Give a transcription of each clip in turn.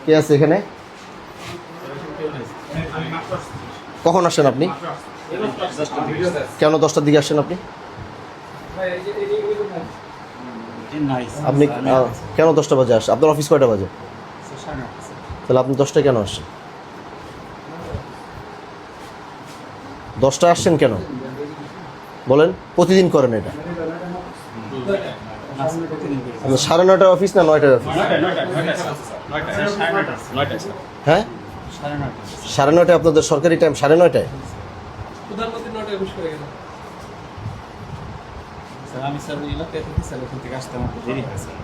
কে আছে এখানে? কখন আসেন আপনি? কেন 10টার দিকে আসেন আপনি? আপনি কেন 10টা বাজে আসেন? আপনার অফিস কয়টা বাজে? তাহলে আপনি 10টায় কেন আসছেন? 10টায় আসছেন কেন বলেন? প্রতিদিন করেন এটা? 9:30টার অফিস না 9টার অফিস? হ্যাঁ 9:30 আপনাদের সরকারি টাইম 9:30? আমি স্যার এলাকায় থেকে স্যার ওখান থেকে আসতে আমার দেরি হয় স্যার।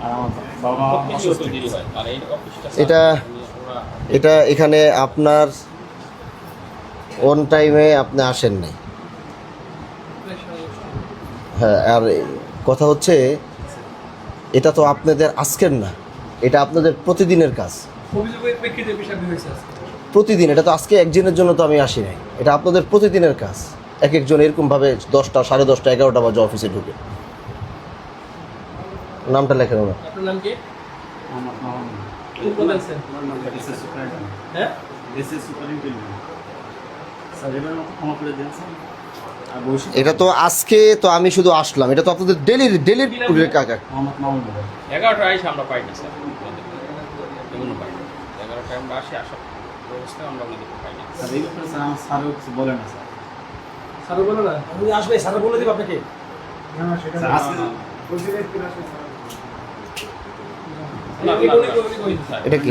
আর আমার বাবা অসুস্থ দেরি হয়। আর এই অফিসটা এটা এখানে আপনার অন টাইমে আপনি আসেন নাই। হ্যাঁ, আর কথা হচ্ছে এটা তো আপনাদের আজকের না, এটা আপনাদের প্রতিদিনের কাজ। প্রতিদিন, এটা তো আজকে একদিনের জন্য তো আমি আসি নাই, এটা আপনাদের প্রতিদিনের কাজ। এক একজন এরকমভাবে 10টা, 10:30, 11টা বাজে অফিসে ঢুকে। নামটা লেখেন ওনার। আপনার নাম কি? আমার নাম কোন পদে আছেন? SS superintendent. হ্যাঁ এসএস সুপারিনটেন্ডেন্ট। স্যার এবার ক্ষমা করে দেন স্যার। আর বৈশাখ এটা তো আজকে তো আমি শুধু আসলাম, এটা তো আপনাদের ডেলির কাকা। মোহাম্মদ মামুন ভাই। 11টায় আইসা আমরা পাই না স্যার। এমনও পাই না। 11টায় আমরা আসি, আসার ব্যবস্থা আমরা ওনাদেরকে পাই না। স্যার এই ব্যাপারে স্যার আমার স্যারও কিছু বলে না স্যার। স্যার বলো না, উনি আসবে, স্যার বলে দেব আপনাকে। স্যার আজকে এটা কি?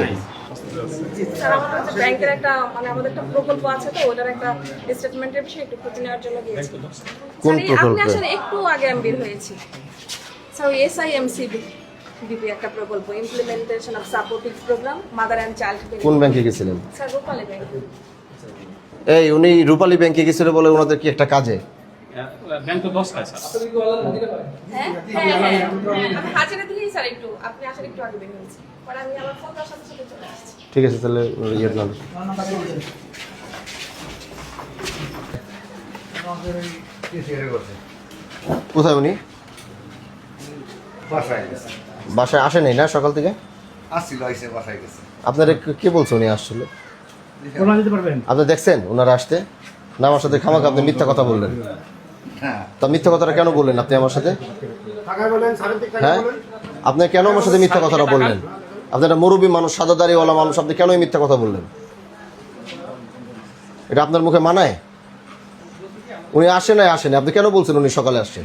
স্যার আমাদের হচ্ছে ব্যাংকের একটা মানে আমাদের একটা প্রকল্প আছে, তো ওটার একটা স্টেটমেন্টের বিষয়ে একটু খোঁজ নেওয়ার জন্য গিয়েছি। কোন স্যার, এই প্রকল্প? আপনি আসলে একটু আগে আমি বের হয়েছি। স্যার ওই SIMCB বিপি একটা প্রকল্প, implementation of supportive program mother and child. কোন ব্যাংকে গেছিলেন? Sir Rupali bank. এই উনি রূপালী ব্যাংকে গেছিল বলে ওনাদের কি একটা কাজে? ব্যাংক তো 10টায় স্যার। হ্যাঁ হ্যাঁ হ্যাঁ, আমি হাজিরা দিয়েই স্যার একটু আপনি আসার একটু আগে বের হয়েছি, পরে আমি আমার ফোন দেওয়ার সাথে সাথে চলে আসছি। ঠিক আছে, তাহলে ইয়ের নাম কোথায় উনি? বাসায় আসে নাই না সকাল থেকে? আসছিল, আইসে বাসায় গেছে। আপনারা কে বলছে উনি আসছিল? প্রমাণ দিতে পারবেন? আপনি দেখছেন ওনারা আসতে? না আমার সাথে খামাখা আপনি মিথ্যা কথা বললেন। হ্যাঁ, তা মিথ্যা কথাটা কেন বললেন আপনি আমার সাথে? হ্যাঁ, আপনি কেন আমার সাথে মিথ্যা কথাটা বললেন? আপনি একটা মুরব্বী মানুষ, সাদা দাড়িওয়ালা মানুষ, আপনি কেন এই মিথ্যা কথা বললেন? এটা আপনার মুখে মানায়? উনি আসে নাই, আসেনি, আপনি কেন বলছেন উনি সকালে আসছে?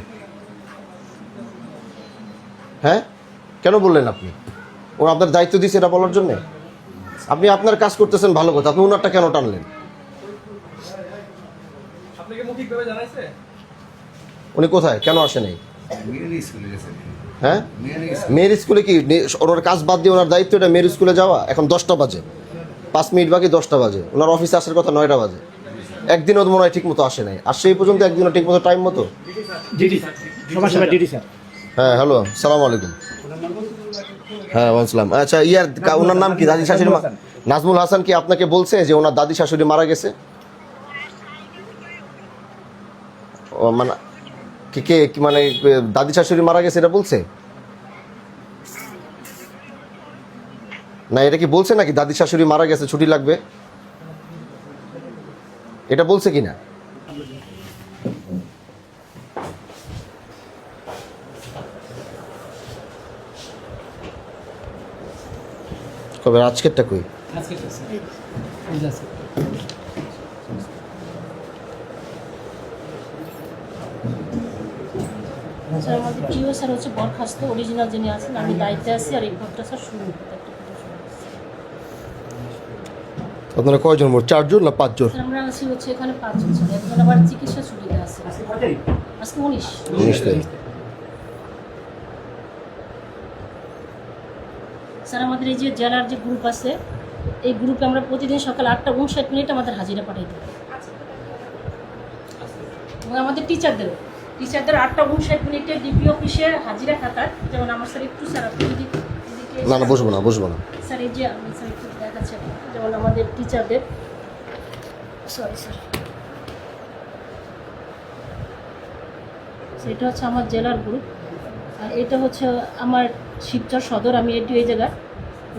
হ্যাঁ, কেন বললেন আপনি? ও আপনার দায়িত্ব দিয়েছে এটা বলার জন্যে? আপনি আপনার কাজ করতেছেন ভালো কথা, আপনি ওনারটা কেন টানলেন? আপনাকে মৌখিকভাবে জানাইছে? উনি কোথায়, কেন আসে নাই? মেয়ের স্কুলে গেছে। হ্যাঁ, মেয়ের মেয়ের স্কুলে কি ওনার কাজ বাদ দিয়ে ওনার দায়িত্ব এটা মেয়ের স্কুলে যাওয়া? এখন 10টা বাজে, 5 মিনিট বাকি 10টা বাজে, ওনার অফিসে আসার কথা 9টা বাজে। একদিনও মনে হয় ঠিক মতো আসে নাই, আর সেই পর্যন্ত একদিনও ঠিক মতো টাইম মতো। ডিডি সবার সবার ডিডি স্যার। হ্যাঁ, হ্যালো, সালাম আলাইকুম। হ্যাঁ, ওয়ালাইকুম। আচ্ছা, ওনার নাম কি? দাদি শাশুড়ি নাজমুল হাসান কি আপনাকে বলছে যে ওনার দাদি শাশুড়ি মারা গেছে? ও মানে কে মানে দাদি শাশুড়ি মারা গেছে এটা বলছে না? এটা কি বলছে নাকি দাদি শাশুড়ি মারা গেছে, ছুটি লাগবে, এটা বলছে কিনা? কবে? আজকেরটা কই? আজকে স্যার এই যে আছে। স্যার আমাদের প্রিয় স্যার হচ্ছে বরখাস্ত অরিজিনাল যিনি আছেন, আমি দায়িত্বে আছি। আর এই পদটা স্যার শুরু আপনারা কয়জন? মোট 4 জন না 5 জন? স্যার আমরা আছি হচ্ছে এখানে 5 জন স্যার। একজন আবার চিকিৎসা ছুটিতে আছে। আজকে 19 তারিখ। স্যার আমাদের এই যে জেলার যে গ্রুপ আছে, এই গ্রুপে আমরা প্রতিদিন সকাল 8:59 আমাদের হাজিরা পাঠাইতে হবে। এবং আমাদের টিচারদের 8:59 ডিপি অফিসে হাজিরা খাতার, যেমন আমার স্যার একটু স্যার আপনি যদি না না, বসবো না। স্যার এই যে আমি স্যার একটু দেখাচ্ছি আপনাকে, যেমন আমাদের টিচারদের, সরি স্যার, এটা হচ্ছে আমার জেলার গ্রুপ। আর এটা হচ্ছে আমার শিবচর সদর, আমি এটি এই জায়গায়।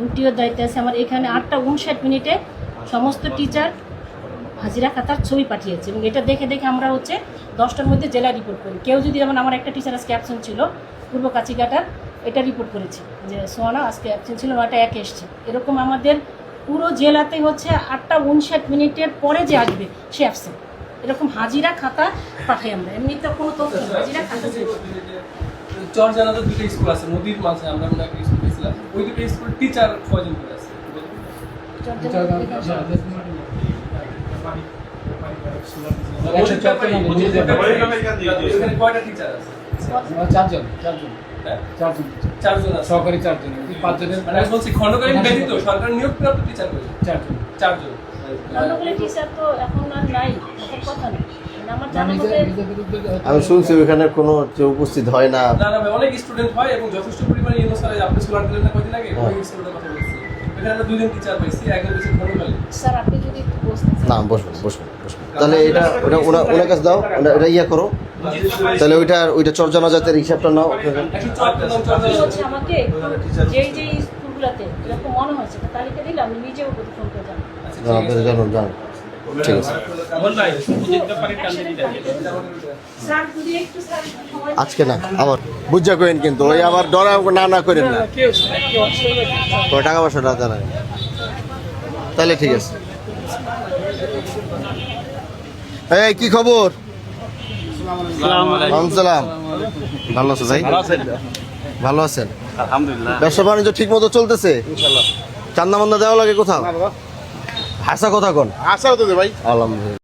এনটিওর দায়িত্বে আছে আমার। এখানে 8:59 সমস্ত টিচার হাজিরা খাতার ছবি পাঠিয়েছে এবং এটা দেখে দেখে আমরা হচ্ছে 10টার মধ্যে জেলা রিপোর্ট করি। কেউ যদি যেমন আমার একটা টিচার আজকে অ্যাবসেন্ট ছিল পূর্ব কাছিঘাটার, এটা রিপোর্ট করেছে যে সোহানা আজকে অ্যাবসেন্ট ছিল, 9টা 1 এসছে। এরকম আমাদের পুরো জেলাতে হচ্ছে 8:59 পরে যে আসবে সে অ্যাবসেন্ট, এরকম হাজিরা খাতা পাঠাই আমরা। এমনি তো কোনো তথ্য নেই, হাজিরা খাতা ছবি। চর জানাতে দুটো স্কুল আছে, নদীর মাঝে আমরা মনে একটা স্কুল গেছিলাম, ওই দুটো স্কুল টিচার কয়জন করে আছে? এখানে কয়টা টিচার আছে? চারজন হ্যাঁ? চারজন চারজন আছে। সহকারী চারজন, 5 জনের মানে আমি বলছি খণ্ডকালীন ব্যতীত সরকার নিয়োগপ্রাপ্ত টিচার কয়জন? চারজন। চারজন। অন্যগুলো টিচার তো এখন আর নাই, এখন কথা নেই। মানে আমার জানা মতে আমি শুনছি ওইখানে কোনো কেউ উপস্থিত হয় না। না না ভাই, অনেক স্টুডেন্ট হয় এবং যথেষ্ট পরিমাণে ইউনিভার্সিটি আপনি সোলার দিলেন না কয়দিন আগে, ওই স্কুলের কথা বলছি। এখানে আমরা 2জন টিচার পাইছি, একজন হচ্ছে খণ্ডকালীন। স্যার আপনি যদি একটু বসতে না, বসবেন। তাহলে এটা ওনার কাছে দাও, এটা ইয়ে করো। তাহলে ওইটা চর্যানা জাতের হিসাবটা নাও। একটু চট নাম চট হচ্ছে আমাকে যেই যেই স্কুলগুলোতে এরকম মনে হয়েছে একটা তালিকা দিলে আমি নিজেও ফোন করে জানাবো। জানো ঠিক আছে। বল ভাই বুঝতে পারি কালকে দিতে স্যার যদি একটু স্যার সময় আজকে না, আবার বুঝা করেন কিন্তু ওই আবার ডরা না করেন না, ওই টাকা পয়সা না জানায়। তাহলে ঠিক আছে। এই কি খবর? সালাম। ভালো আছো ভাই? ভালো আছেন? আলহামদুলিল্লাহ। ব্যবসা বাণিজ্য ঠিক মতো চলতেছে? চান্দা মান্দা দেওয়া লাগে কোথাও? হাসা কথা কোন? আসাও তো ভাই আলহামদুলিল্লাহ।